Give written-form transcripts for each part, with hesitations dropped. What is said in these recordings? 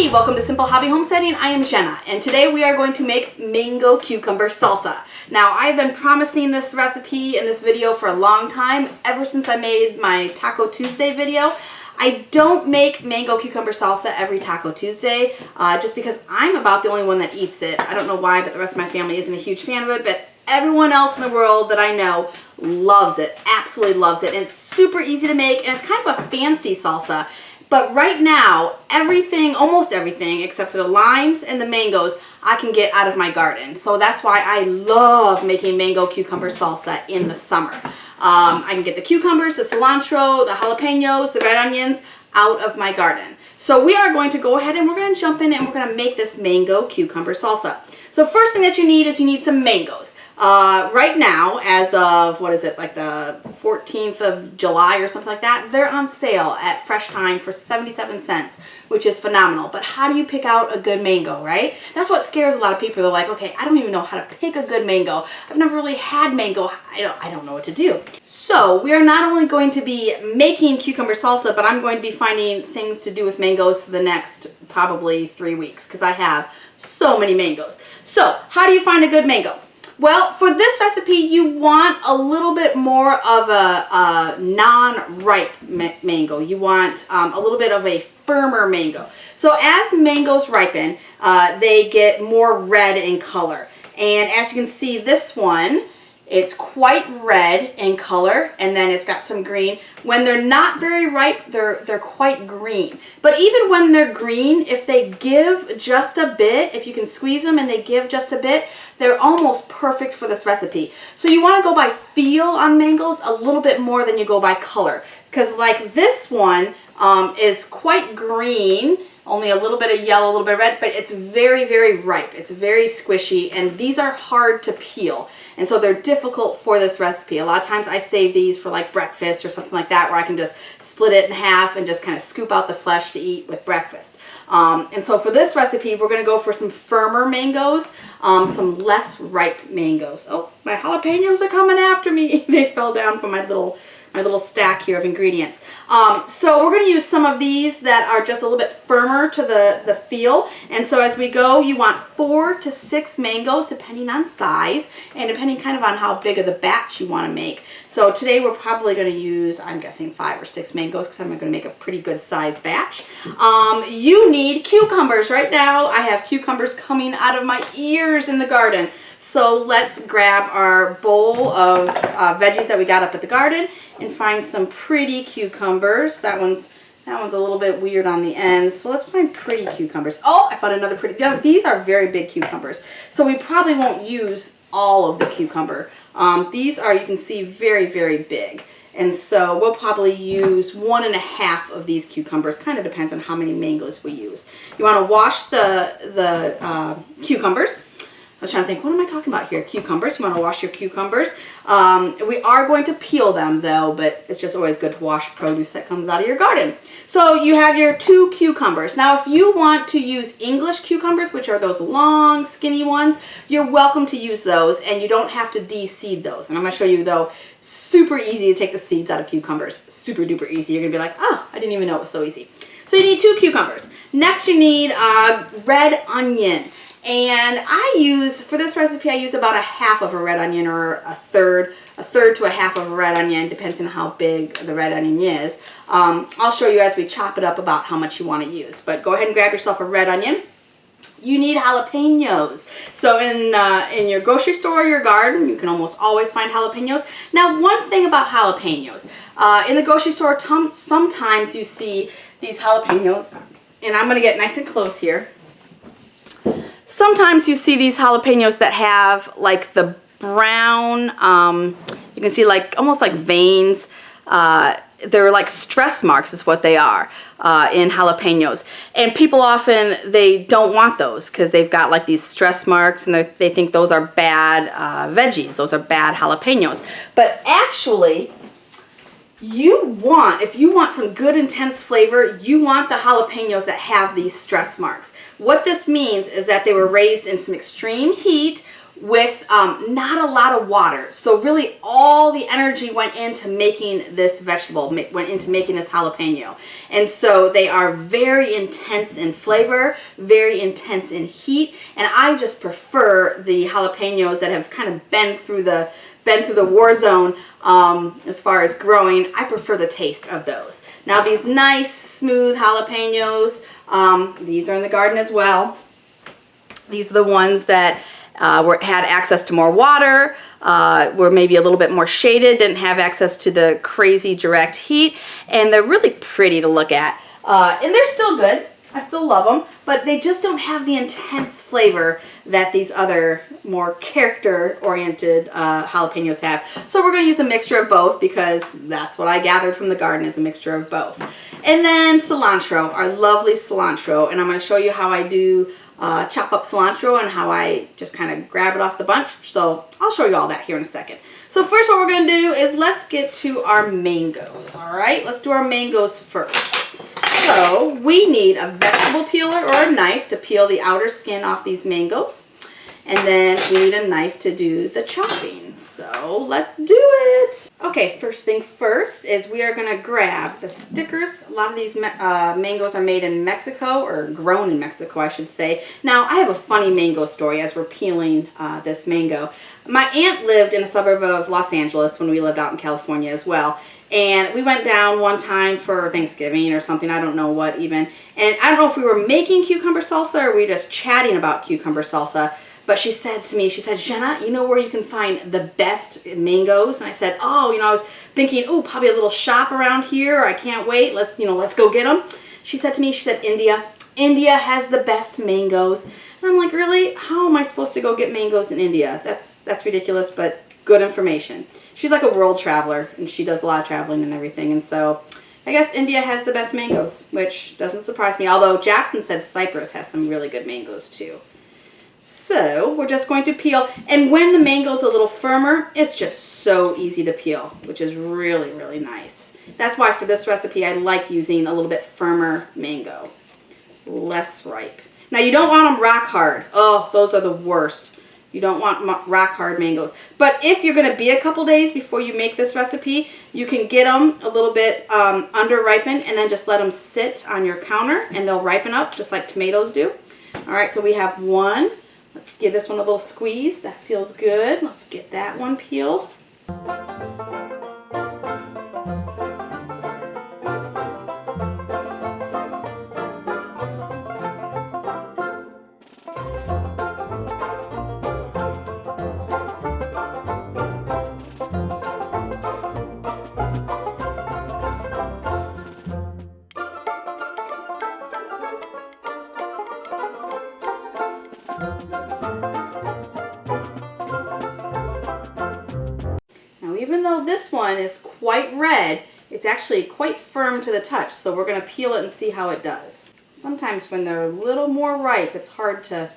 Hey, welcome to Simple Hobby Homesteading. I am Jenna, and today we are going to make mango cucumber salsa. Now, I've been promising this recipe in this video for a long time, ever since I made my Taco Tuesday video. I don't make mango cucumber salsa every Taco Tuesday, just because I'm about the only one that eats it. I don't know why, but the rest of my family isn't a huge fan of it, but everyone else in the world that I know loves it, absolutely loves it, and it's super easy to make, and it's kind of a fancy salsa. But right now, everything, almost everything, except for the limes and the mangoes, I can get out of my garden. So that's why I love making mango cucumber salsa in the summer. I can get the cucumbers, the cilantro, the jalapenos, the red onions out of my garden. So we are going to go ahead and we're going to jump in and we're going to make this mango cucumber salsa. So first thing that you need is you need some mangoes. Right now, as of, what is it, like the 14th of July or something like that, they're on sale at Fresh Time for 77 cents, which is phenomenal. But how do you pick out a good mango, right? That's what scares a lot of people. They're like, okay, I don't even know how to pick a good mango. I've never really had mango. I don't know what to do. So we are not only going to be making cucumber salsa, but I'm going to be finding things to do with mangoes for the next probably 3 weeks because I have so many mangoes. So how do you find a good mango? Well, for this recipe, you want a little bit more of a non-ripe mango. You want a little bit of a firmer mango. So as mangoes ripen, they get more red in color. And as you can see, this one, it's quite red in color, and then it's got some green. When they're not very ripe, they're quite green. But even when they're green, if they give just a bit, if you can squeeze them and they give just a bit, they're almost perfect for this recipe. So you want to go by feel on mangoes a little bit more than you go by color. Because like this one is quite green, only a little bit of yellow, a little bit of red, but it's very, very ripe. It's very squishy, and these are hard to peel. And so they're difficult for this recipe. A lot of times I save these for like breakfast or something like that, where I can just split it in half and just kind of scoop out the flesh to eat with breakfast. And so for this recipe, we're gonna go for some firmer mangoes, some less ripe mangoes. Oh, my jalapenos are coming after me. They fell down from my little stack here of ingredients. So we're going to use some of these that are just a little bit firmer to the feel. And so as we go, you want 4 to 6 mangoes, depending on size and depending kind of on how big of the batch you want to make. So today we're probably going to use, I'm guessing, 5 or 6 mangoes because I'm going to make a pretty good size batch. You need cucumbers. Right now I have cucumbers coming out of my ears in the garden. So let's grab our bowl of veggies that we got up at the garden and find some pretty cucumbers. That one's a little bit weird on the ends. So let's find pretty cucumbers. Oh, I found another pretty. These are very big cucumbers. So we probably won't use all of the cucumber. These are, you can see, very, very big. And so we'll probably use 1.5 of these cucumbers. Kind of depends on how many mangoes we use. You want to wash the cucumbers. I was trying to think, what am I talking about here? Cucumbers. You want to wash your cucumbers. We are going to peel them though, but it's just always good to wash produce that comes out of your garden. So you have your 2 cucumbers. Now if you want to use English cucumbers, which are those long skinny ones, you're welcome to use those, and you don't have to de-seed those. And I'm going to show you though, super easy to take the seeds out of cucumbers. Super duper easy. You're going to be like, oh, I didn't even know it was so easy. So you need 2 cucumbers. Next you need red onion. And I use, for this recipe, I use about 1/2 of a red onion, or a third to 1/2 of a red onion, depends on how big the red onion is. I'll show you as we chop it up about how much you want to use. But go ahead and grab yourself a red onion. You need jalapenos. So in your grocery store or your garden, you can almost always find jalapenos. Now, one thing about jalapenos, in the grocery store, sometimes you see these jalapenos, and I'm going to get nice and close here. Sometimes you see these jalapenos that have like the brown, you can see like almost like veins. They're like stress marks is what they are in jalapenos. And people often, they don't want those because they've got like these stress marks, and they think those are bad veggies. Those are bad jalapenos. But actually, if you want some good intense flavor, you want the jalapenos that have these stress marks. What this means is that they were raised in some extreme heat with not a lot of water. So really all the energy went into making this vegetable, went into making this jalapeno. And so they are very intense in flavor, very intense in heat, and I just prefer the jalapenos that have kind of been through the war zone as far as growing. I prefer the taste of those. Now these nice smooth jalapenos, these are in the garden as well. These are the ones that had access to more water, were maybe a little bit more shaded, didn't have access to the crazy direct heat, and they're really pretty to look at. And they're still good. I still love them, but they just don't have the intense flavor that these other more character-oriented jalapenos have. So we're going to use a mixture of both because that's what I gathered from the garden, is a mixture of both. And then cilantro, our lovely cilantro, and I'm going to show you how I do chop up cilantro and how I just kind of grab it off the bunch. So I'll show you all that here in a second. So first what we're going to do is let's get to our mangoes. All right, let's do our mangoes first. So we need a vegetable peeler or a knife to peel the outer skin off these mangoes. And then we need a knife to do the chopping. So let's do it. Okay, first thing first is we are going to grab the stickers. A lot of these mangoes are made in Mexico, or grown in Mexico, I should say. Now, I have a funny mango story as we're peeling this mango. My aunt lived in a suburb of Los Angeles when we lived out in California as well. And we went down one time for Thanksgiving or something, I don't know what even. And I don't know if we were making cucumber salsa or we were just chatting about cucumber salsa. But she said to me, she said, Jenna, you know where you can find the best mangoes? And I said, oh, I was thinking, oh, probably a little shop around here. I can't wait. Let's go get them. She said to me, she said, India. India has the best mangoes. And I'm like, really? How am I supposed to go get mangoes in India? That's ridiculous, but good information. She's like a world traveler, and she does a lot of traveling and everything. And so I guess India has the best mangoes, which doesn't surprise me. Although Jackson said Cyprus has some really good mangoes too. So we're just going to peel, and when the mango's a little firmer, it's just so easy to peel, which is really, really nice. That's why for this recipe I like using a little bit firmer mango, less ripe. Now you don't want them rock hard. Oh, those are the worst. You don't want rock hard mangoes. But if you're going to be a couple days before you make this recipe, you can get them a little bit under ripened and then just let them sit on your counter and they'll ripen up just like tomatoes do. All right, so we have one. Let's give this one a little squeeze. That feels good. Let's get that one peeled. Even though this one is quite red, it's actually quite firm to the touch, so we're going to peel it and see how it does. Sometimes when they're a little more ripe, it's hard to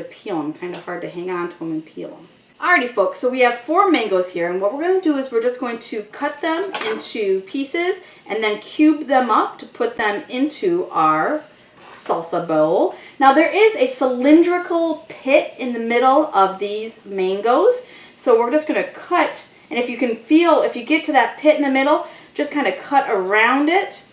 peel them, kind of hard to hang on to them and peel them. Alrighty folks, so we have 4 mangoes here, and what we're going to do is we're just going to cut them into pieces and then cube them up to put them into our salsa bowl. Now there is a cylindrical pit in the middle of these mangoes, so we're just going to cut. And if you can feel, if you get to that pit in the middle, just kind of cut around it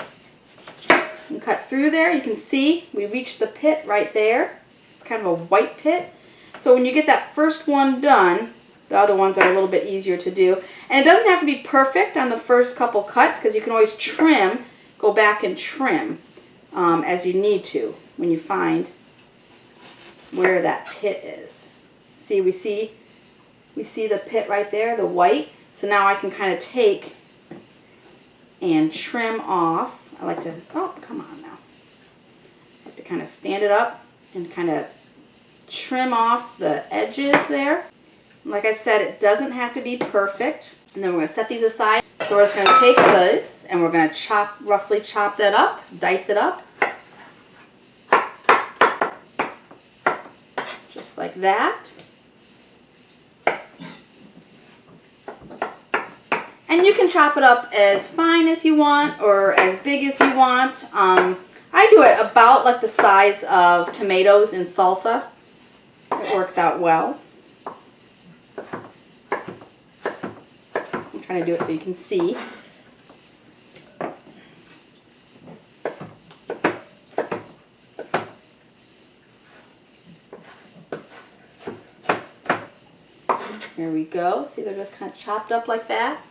and cut through there. You can see we reached the pit right there. It's kind of a white pit. So when you get that first one done, the other ones are a little bit easier to do. And it doesn't have to be perfect on the first couple cuts because you can always trim, go back and trim as you need to when you find where that pit is. See, we see the pit right there, the white. So now I can kind of take and trim off. I like to, oh, come on now. I like to kind of stand it up and kind of trim off the edges there. Like I said, it doesn't have to be perfect. And then we're going to set these aside. So we're just going to take this and we're going to roughly chop that up, dice it up. Just like that. And you can chop it up as fine as you want or as big as you want. I do it about like the size of tomatoes in salsa. It works out well. trying to do it so you can see. Here we go. See, they're just kind of chopped up like that.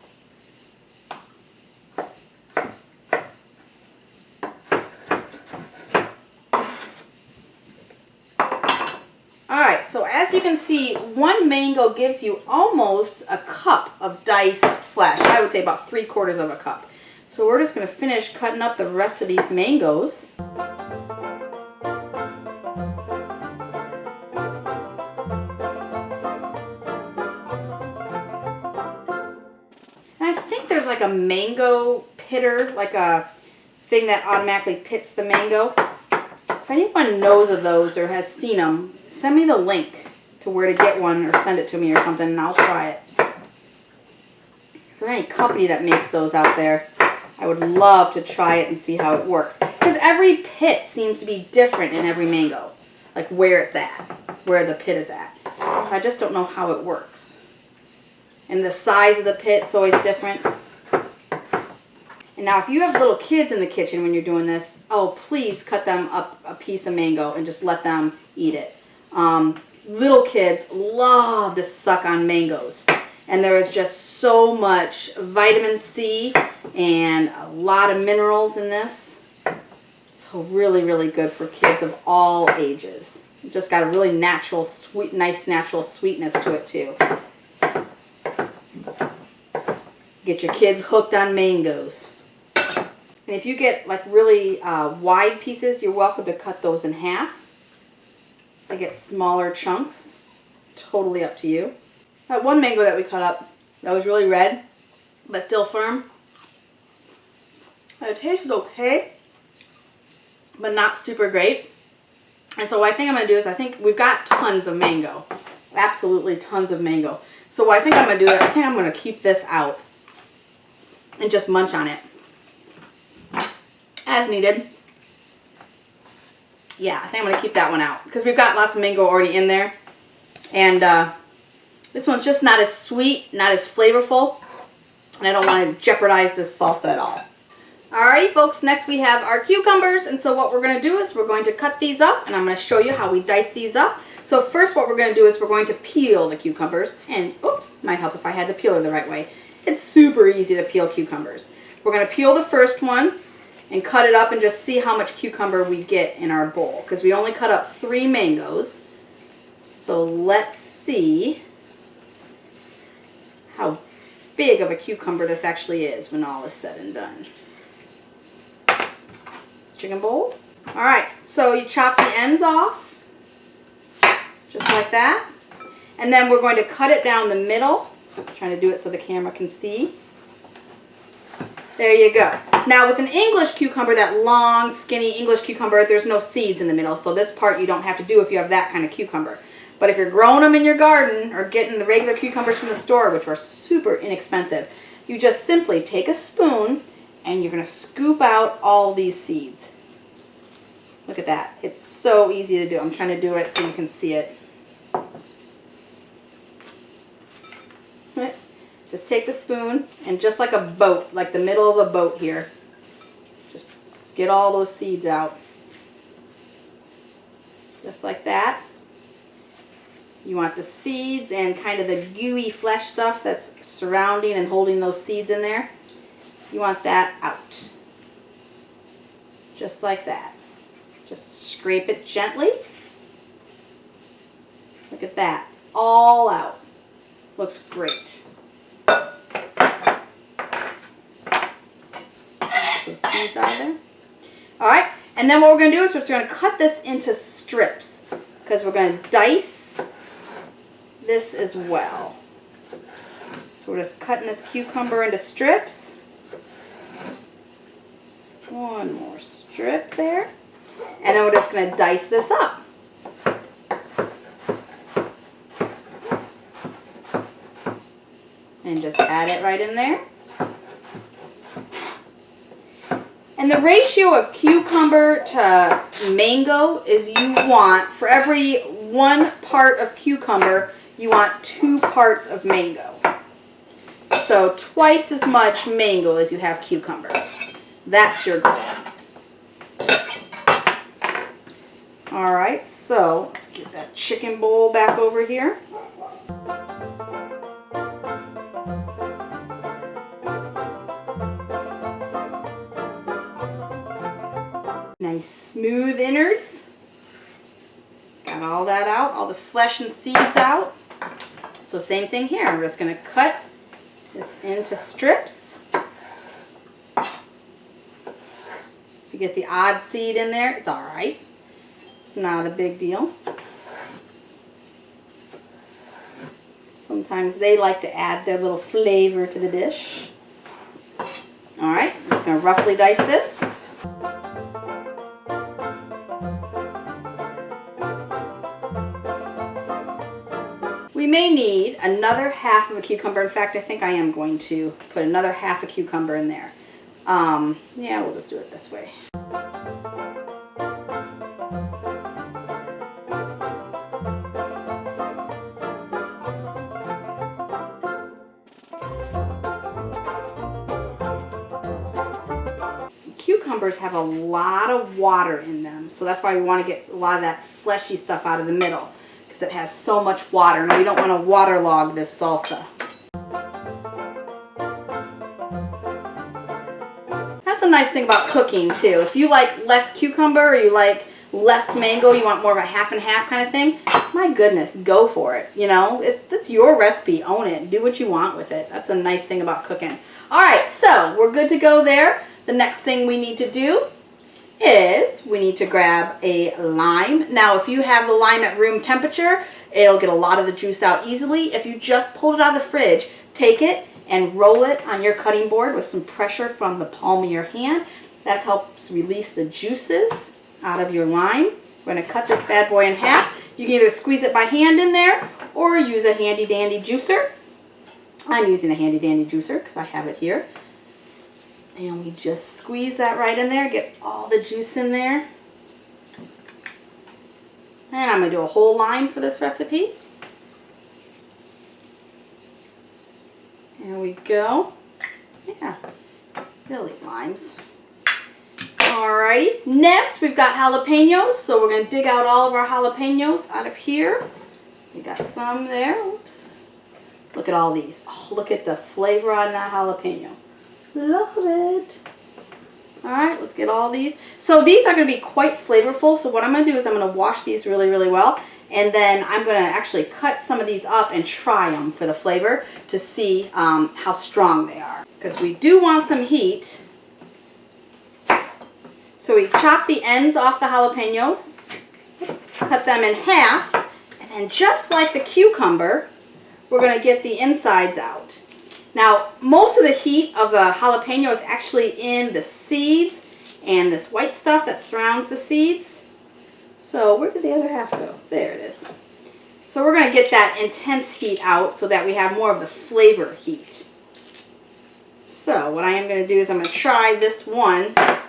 Alright, so as you can see, one mango gives you almost a cup of diced flesh. I would say about 3/4 of a cup. So we're just going to finish cutting up the rest of these mangoes. There's like a mango pitter, like a thing that automatically pits the mango. If anyone knows of those or has seen them, send me the link to where to get one or send it to me or something and I'll try it. If there's any company that makes those out there, I would love to try it and see how it works. Because every pit seems to be different in every mango, like where it's at, where the pit is at. So I just don't know how it works. And the size of the pit's always different. And now if you have little kids in the kitchen when you're doing this, oh, please cut them up a piece of mango and just let them eat it. Little kids love to suck on mangoes. And there is just so much vitamin C and a lot of minerals in this. So really, really good for kids of all ages. It's just got a really natural, sweet, nice natural sweetness to it too. Get your kids hooked on mangoes. And if you get like really wide pieces, you're welcome to cut those in half. They get smaller chunks. Totally up to you. That one mango that we cut up, that was really red, but still firm. The taste is okay, but not super great. And so what I think I'm going to do is, I think we've got tons of mango. Absolutely tons of mango. So what I think I'm going to do is, I think I'm going to keep this out and just munch on it as needed. Yeah, I think I'm going to keep that one out because we've got lots of mango already in there. And this one's just not as sweet, not as flavorful. And I don't want to jeopardize this salsa at all. Alrighty folks, next we have our cucumbers. And so what we're going to do is we're going to cut these up and I'm going to show you how we dice these up. So first what we're going to do is we're going to peel the cucumbers. And oops, might help if I had the peeler the right way. It's super easy to peel cucumbers. We're going to peel the first one and cut it up and just see how much cucumber we get in our bowl. Because we only cut up 3 mangoes. So let's see how big of a cucumber this actually is when all is said and done. Chicken bowl. Alright, so you chop the ends off. Just like that. And then we're going to cut it down the middle. I'm trying to do it so the camera can see. There you go. Now with an English cucumber, that long, skinny English cucumber, there's no seeds in the middle. So this part you don't have to do if you have that kind of cucumber. But if you're growing them in your garden or getting the regular cucumbers from the store, which are super inexpensive, you just simply take a spoon and you're going to scoop out all these seeds. Look at that. It's so easy to do. I'm trying to do it so you can see it. Just take the spoon and just like a boat, like the middle of a boat here, just get all those seeds out. Just like that. You want the seeds and kind of the gooey flesh stuff that's surrounding and holding those seeds in there. You want that out. Just like that. Just scrape it gently. Look at that. All out. Looks great. Those seeds out of there. Alright, and then what we're going to do is we're going to cut this into strips because we're going to dice this as well. So we're just cutting this cucumber into strips. One more strip there. And then we're just going to dice this up. And just add it right in there. And the ratio of cucumber to mango is you want, for every 1 part of cucumber, you want 2 parts of mango. So twice as much mango as you have cucumber. That's your goal. All right, so let's get that chicken bowl back over here. Nice smooth innards. Got all that out, all the flesh and seeds out. So same thing here. I'm just going to cut this into strips. If you get the odd seed in there, it's all right. It's not a big deal. Sometimes they like to add their little flavor to the dish. All right, I'm just going to roughly dice this. We may need another half of a cucumber. In fact, I think I am going to put another half a cucumber in there. Yeah, we'll just do it this way. Cucumbers have a lot of water in them, so that's why we want to get a lot of that fleshy stuff out of the middle, because it has so much water, and we don't want to waterlog this salsa. That's a nice thing about cooking too. If you like less cucumber or you like less mango, you want more of a half and half kind of thing, my goodness, go for it. You know, it's your recipe. Own it. Do what you want with it. That's a nice thing about cooking. All right, so we're good to go there. The next thing we need to do is we need to grab a lime. Now, if you have the lime at room temperature, it'll get a lot of the juice out easily. If you just pulled it out of the fridge, take it and roll it on your cutting board with some pressure from the palm of your hand. That helps release the juices out of your lime. We're going to cut this bad boy in half. You can either squeeze it by hand in there or use a handy dandy juicer. I'm using a handy dandy juicer because I have it here. And we just squeeze that right in there, get all the juice in there. And I'm going to do a whole lime for this recipe. There we go. Yeah, they'll eat limes. Alrighty, next we've got jalapenos. So we're going to dig out all of our jalapenos out of here. We got some there. Oops. Look at all these. Oh, look at the flavor on that jalapeno. Love it. All right, let's get all these. So these are going to be quite flavorful. So what I'm going to do is I'm going to wash these really, really well. And then I'm going to actually cut some of these up and try them for the flavor to see how strong they are. Because we do want some heat. So we chop the ends off the jalapenos. Oops, cut them in half. And then just like the cucumber, we're going to get the insides out. Now, most of the heat of the jalapeno is actually in the seeds and this white stuff that surrounds the seeds. So where did the other half go? There it is. So we're going to get that intense heat out so that we have more of the flavor heat. So what I am going to do is I'm going to try this one. I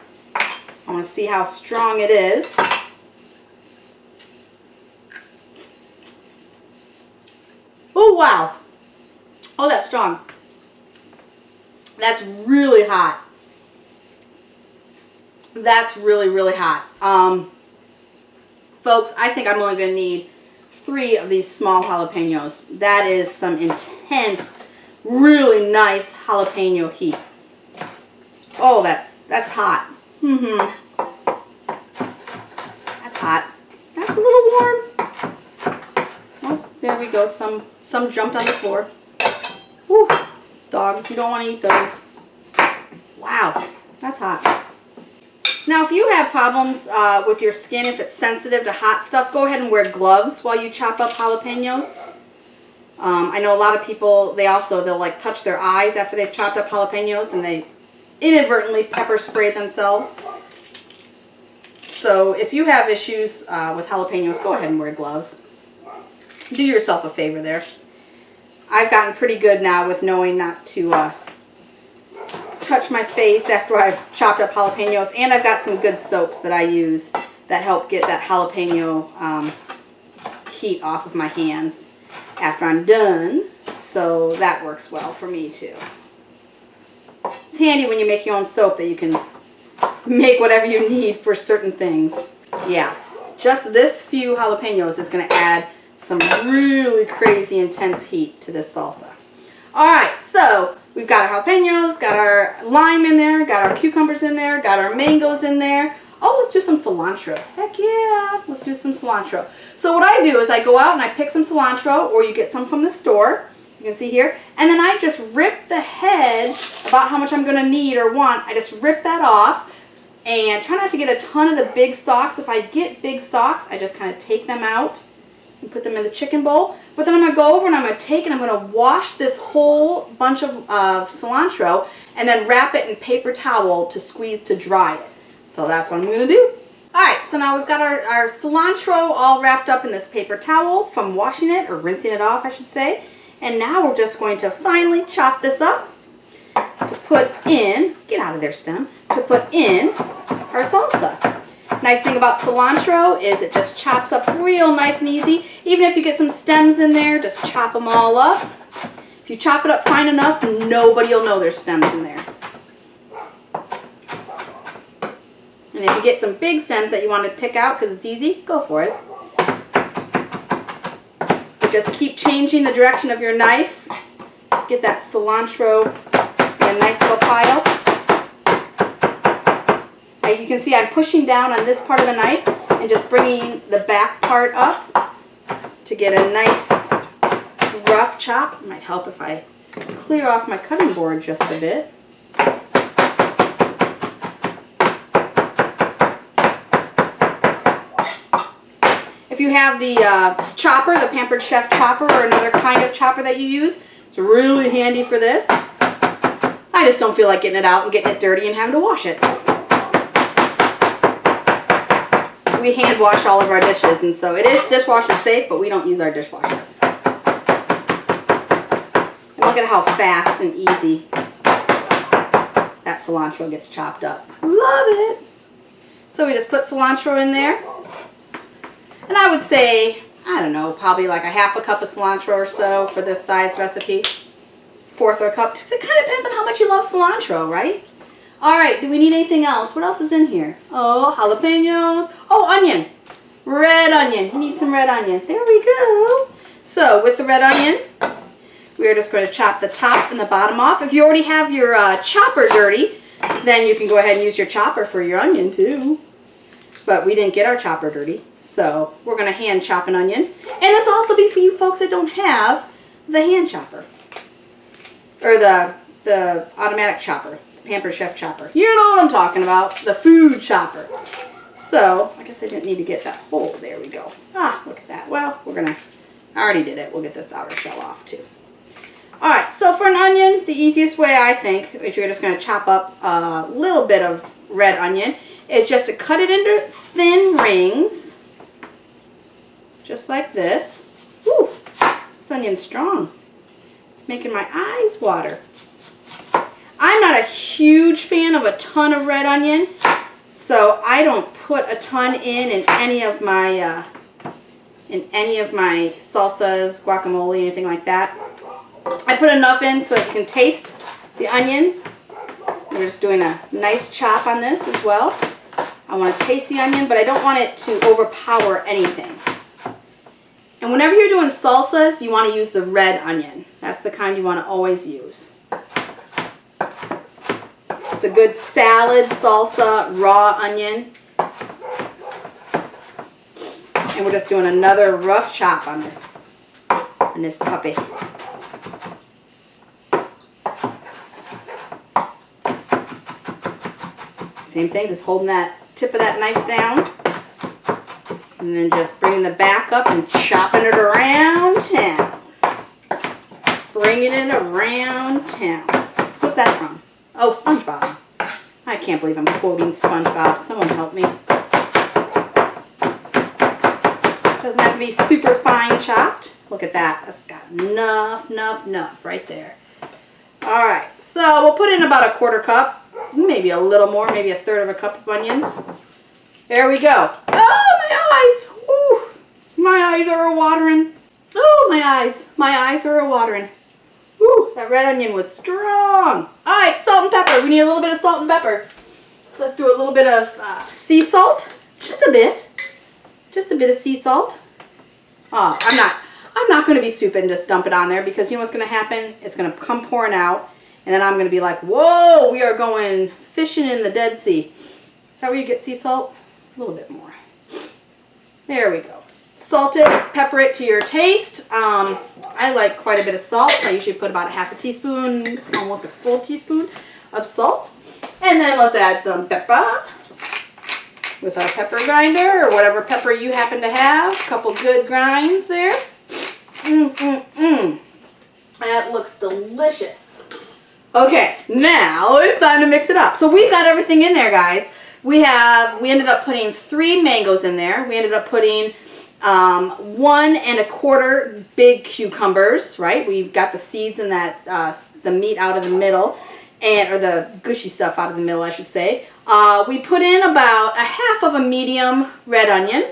want to see how strong it is. Oh, wow. Oh, that's strong. That's really hot. That's really, really hot. Folks, I think I'm only going to need 3 of these small jalapenos. That is some intense, really nice jalapeno heat. Oh, that's hot. That's hot. That's a little warm. Oh, there we go. Some jumped on the floor. Whew. Dogs, you don't want to eat those. Wow, that's hot. Now, if you have problems with your skin, if it's sensitive to hot stuff, go ahead and wear gloves while you chop up jalapenos. I know a lot of people, they'll like touch their eyes after they've chopped up jalapenos and they inadvertently pepper spray themselves. So if you have issues with jalapenos, go ahead and wear gloves. Do yourself a favor there. I've gotten pretty good now with knowing not to touch my face after I've chopped up jalapenos, and I've got some good soaps that I use that help get that jalapeno heat off of my hands after I'm done. So that works well for me too. It's handy when you make your own soap that you can make whatever you need for certain things. Yeah, just this few jalapenos is going to add some really crazy intense heat to this salsa. Alright, so we've got our jalapenos, got our lime in there, got our cucumbers in there, got our mangoes in there. Oh, let's do some cilantro. Heck yeah, let's do some cilantro. So what I do is I go out and I pick some cilantro, or you get some from the store. You can see here. And then I just rip the head, about how much I'm going to need or want. I just rip that off and try not to get a ton of the big stalks. If I get big stalks, I just kind of take them out and put them in the chicken bowl. But then I'm going to go over and I'm going to take and I'm going to wash this whole bunch of cilantro and then wrap it in paper towel to squeeze to dry it. So that's what I'm going to do. Alright, so now we've got our cilantro all wrapped up in this paper towel from washing it, or rinsing it off I should say. And now we're just going to finely chop this up to put in, get out of there stem, to put in our salsa. Nice thing about cilantro is it just chops up real nice and easy. Even if you get some stems in there, just chop them all up. If you chop it up fine enough, nobody will know there's stems in there. And if you get some big stems that you want to pick out because it's easy, go for it. But just keep changing the direction of your knife. Get that cilantro in a nice little pile. You can see I'm pushing down on this part of the knife and just bringing the back part up to get a nice rough chop. It might help if I clear off my cutting board just a bit. If you have the chopper, the Pampered Chef chopper, or another kind of chopper that you use, it's really handy for this. I just don't feel like getting it out and getting it dirty and having to wash it. We hand wash all of our dishes, and so it is dishwasher safe, but we don't use our dishwasher. And look at how fast and easy that cilantro gets chopped up. Love it! So we just put cilantro in there. And I would say, I don't know, probably like a half a cup of cilantro or so for this size recipe. Fourth of a cup. It kind of depends on how much you love cilantro, right? Alright, do we need anything else? What else is in here? Oh, jalapenos. Oh, onion. Red onion. You need some red onion. There we go. So, with the red onion, we are just going to chop the top and the bottom off. If you already have your chopper dirty, then you can go ahead and use your chopper for your onion too. But we didn't get our chopper dirty. So we're going to hand chop an onion. And this will also be for you folks that don't have the hand chopper. Or the automatic chopper. The Pampered Chef chopper. You know what I'm talking about. The food chopper. So, I guess I didn't need to get that hole. There we go. Ah, look at that. Well, I already did it. We'll get this outer shell off too. Alright, so for an onion, the easiest way I think, if you're just going to chop up a little bit of red onion, is just to cut it into thin rings. Just like this. Whew, this onion's strong. It's making my eyes water. I'm not a huge fan of a ton of red onion, so I don't put a ton in any of my salsas, guacamole, anything like that. I put enough in so you can taste the onion. We're just doing a nice chop on this as well. I want to taste the onion, but I don't want it to overpower anything. And whenever you're doing salsas, you want to use the red onion. That's the kind you want to always use. It's a good salad salsa, raw onion. And we're just doing another rough chop on this puppy. Same thing, just holding that tip of that knife down. And then just bringing the back up and chopping it around town. Bringing it around town. What's that from? Oh, SpongeBob. I can't believe I'm quoting SpongeBob. Someone help me. Doesn't have to be super fine chopped. Look at that. That's got enough right there. Alright, so we'll put in about a quarter cup. Maybe a little more, maybe a third of a cup of onions. There we go. Oh, my eyes! Ooh, my eyes are watering. Oh, my eyes are watering. That red onion was strong. All right, salt and pepper. We need a little bit of salt and pepper. Let's do a little bit of sea salt. Just a bit. Just a bit of sea salt. Oh, I'm not going to be stupid and just dump it on there, because you know what's going to happen? It's going to come pouring out, and then I'm going to be like, whoa, we are going fishing in the Dead Sea. Is that where you get sea salt? A little bit more. There we go. Salt it, pepper it to your taste. I like quite a bit of salt. I usually put about a half a teaspoon, almost a full teaspoon of salt. And then let's add some pepper with our pepper grinder, or whatever pepper you happen to have. A couple good grinds there. That looks delicious. Okay, now it's time to mix it up. So we've got everything in there, guys. We ended up putting 3 mangoes in there. We ended up putting 1 1/4 big cucumbers, right? We've got the seeds and that the meat out of the middle, or the gushy stuff out of the middle, I should say. We put in about a half of a medium red onion.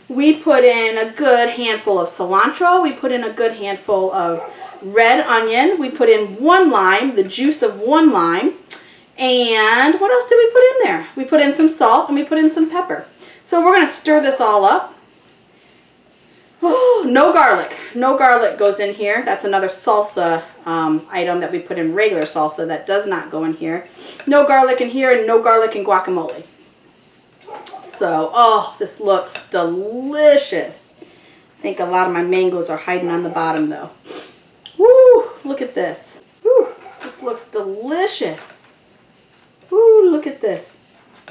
We put in a good handful of cilantro. We put in a good handful of red onion. We put in 1 lime, the juice of 1 lime. And what else did we put in there? We put in some salt, and we put in some pepper. So we're going to stir this all up. Oh, no garlic. No garlic goes in here. That's another salsa item that we put in regular salsa that does not go in here. No garlic in here, and no garlic in guacamole. So, oh, this looks delicious. I think a lot of my mangoes are hiding on the bottom, though. Woo, look at this. Woo, this looks delicious. Woo, look at this.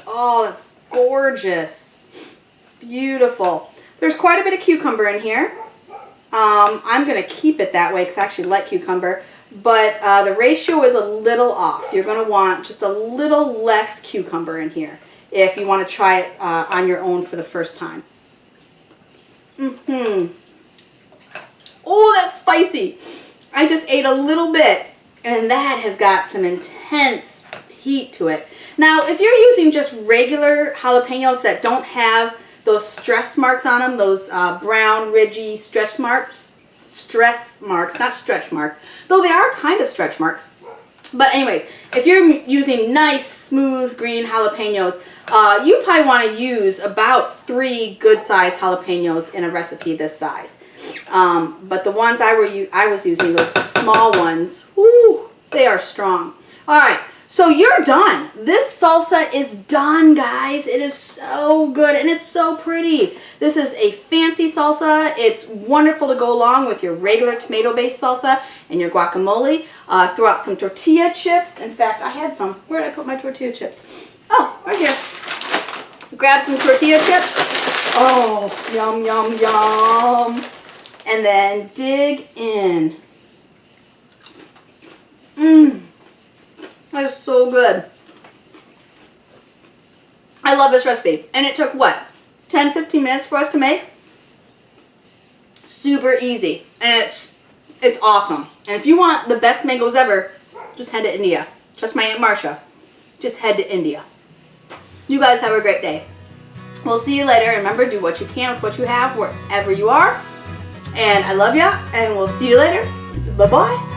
Oh, that's gorgeous. Beautiful. There's quite a bit of cucumber in here. I'm going to keep it that way because I actually like cucumber. But the ratio is a little off. You're going to want just a little less cucumber in here if you want to try it on your own for the first time. Oh, that's spicy. I just ate a little bit, and that has got some intense heat to it. Now, if you're using just regular jalapenos that don't have those stress marks on them, those brown, ridgy stress marks, not stretch marks, though they are kind of stretch marks. But anyways, if you're using nice, smooth, green jalapenos, you probably want to use about 3 good-sized jalapenos in a recipe this size. But the ones I was using, those small ones, whoo, they are strong. All right, so you're done. This salsa is done, guys. It is so good, and it's so pretty. This is a fancy salsa. It's wonderful to go along with your regular tomato-based salsa and your guacamole. Throw out some tortilla chips. In fact, I had some. Where did I put my tortilla chips? Oh, right here. Grab some tortilla chips. Oh, yum, yum, yum. And then dig in. That is so good. I love this recipe. And it took, what, 10-15 minutes for us to make? Super easy. And it's awesome. And if you want the best mangoes ever, just head to India. Just my Aunt Marcia. Just head to India. You guys have a great day. We'll see you later. Remember, do what you can with what you have wherever you are. And I love ya, and we'll see you later. Bye-bye.